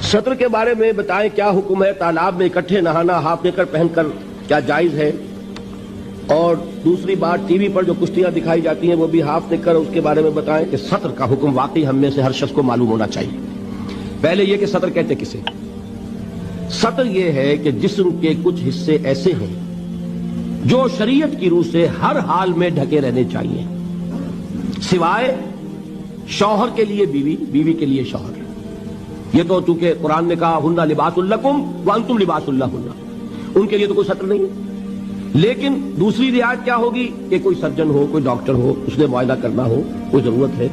सत्र के बारे में बताएं, क्या हुक्म है? तालाब में इकट्ठे नहाना हाफ नेकर पहनकर क्या जायज है? और दूसरी बात, टीवी पर जो कुश्तियां दिखाई जाती हैं वो भी हाफ नेकर, उसके बारे में बताएं कि सत्र का हुक्म वाकई हम में से हर शख्स को मालूम होना चाहिए। पहले ये कि सत्र कहते किसे? सत्र ये है कि जिस्म के कुछ हिस्से ऐसे हैं जो शरीयत की रूह से हर हाल में ढके रहने चाहिए, सिवाय शौहर के लिए बीवी, बीवी के लिए शौहर। ये तो चूंकि कुरान ने कहा हुन्ना लिबासुल लकुम व अंतुम लिबासुल लहुन्ना, उनके लिए तो कोई सत्र नहीं है। लेकिन दूसरी रियायत क्या होगी कि कोई सर्जन हो, कोई डॉक्टर हो, उसने मुआयना करना हो, कोई जरूरत है,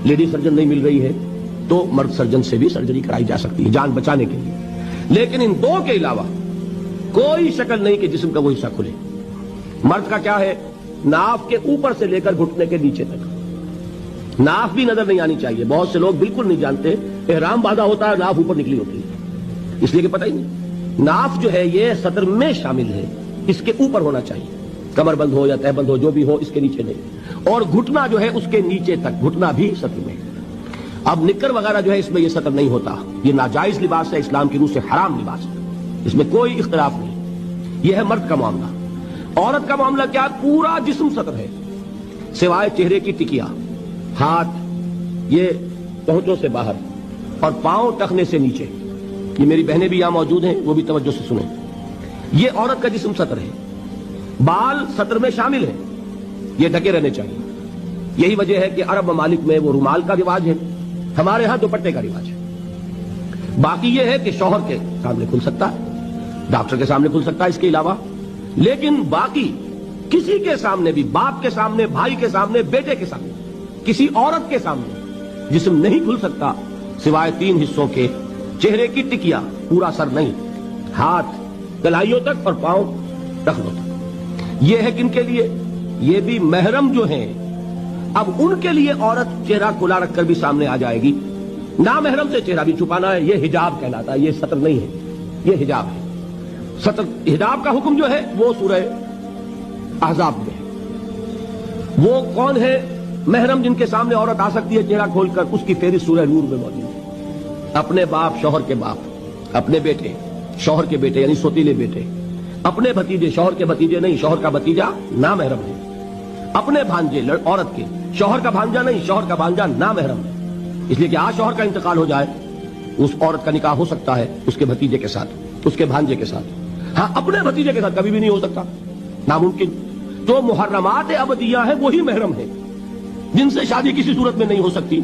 लेडी सर्जन नहीं मिल रही है तो मर्द सर्जन से भी सर्जरी कराई जा सकती है जान बचाने के लिए। लेकिन इन दो के अलावा कोई शक्ल नहीं कि जिस्म का वो हिस्सा खुले। मर्द का क्या है? नाफ के ऊपर से लेकर घुटने के नीचे तक नाफ भी नजर नहीं आनी चाहिए। बहुत से लोग बिल्कुल नहीं जानते, एहराम बांधा होता है, नाफ ऊपर निकली होती है, इसलिए कि पता ही नहीं। नाफ जो है ये सत्र में शामिल है, इसके ऊपर होना चाहिए, कमर बंद हो या तह बंद हो जो भी हो, इसके नीचे नहीं। और घुटना जो है उसके नीचे तक, घुटना भी सत्र में। अब निक्कर वगैरह जो है इसमें ये सत्र नहीं होता, ये नाजायज लिबास है, इस्लाम की रूह से हराम लिबास है, इसमें कोई इख्तिलाफ नहीं। यह है मर्द का मामला। औरत का मामला क्या? पूरा जिस्म सत्र है सिवाय चेहरे की टिकिया, हाथ ये पहुंचों से बाहर और पांव टखने से नीचे। ये मेरी बहनें भी यहां मौजूद हैं, वो भी तवज्जो से सुने। ये औरत का जिस्म सत्र है, बाल सत्र में शामिल है, ये ढके रहने चाहिए। यही वजह है कि अरब ममालिक में वो रुमाल का रिवाज है, हमारे यहां दुपट्टे का रिवाज है। बाकी ये है कि शौहर के सामने खुल सकता है, डॉक्टर के सामने खुल सकता है, इसके अलावा लेकिन बाकी किसी के सामने भी, बाप के सामने, भाई के सामने, बेटे के सामने, किसी औरत के सामने जिस्म नहीं खुल सकता सिवाय तीन हिस्सों के, चेहरे की टिकिया, पूरा सर नहीं, हाथ कलाइयों तक और पांव टखनों तक। यह है किनके लिए? ये भी महरम जो हैं। अब उनके लिए औरत चेहरा खुला रखकर भी सामने आ जाएगी, ना महरम से चेहरा भी छुपाना है, यह हिजाब कहलाता है, यह सत्र नहीं है, यह हिजाब है। सत्र हिजाब का हुक्म जो है वो सूरह अहज़ाब में है। वो कौन है महरम जिनके सामने औरत आ सकती है चेहरा खोलकर? उसकी फेरिस्त सूरह नूर में मौजूद है। अपने बाप, शौहर के बाप, अपने बेटे, शौहर के बेटे यानी सोतीले बेटे, अपने भतीजे, शौहर के भतीजे नहीं, शौहर का भतीजा ना महरम है, अपने भांजे औरत के, शौहर का भांजा नहीं, शौहर का भांजा ना महरम है। इसलिए कि आज शौहर का इंतकाल हो जाए, उस औरत का निकाह हो सकता है उसके भतीजे के साथ, उसके भांजे के साथ। हाँ, अपने भतीजे के साथ कभी भी नहीं हो सकता, नामुमकिन। तो मुहर्रमात अबदिया है, वही महरम है जिनसे शादी किसी सूरत में नहीं हो सकती।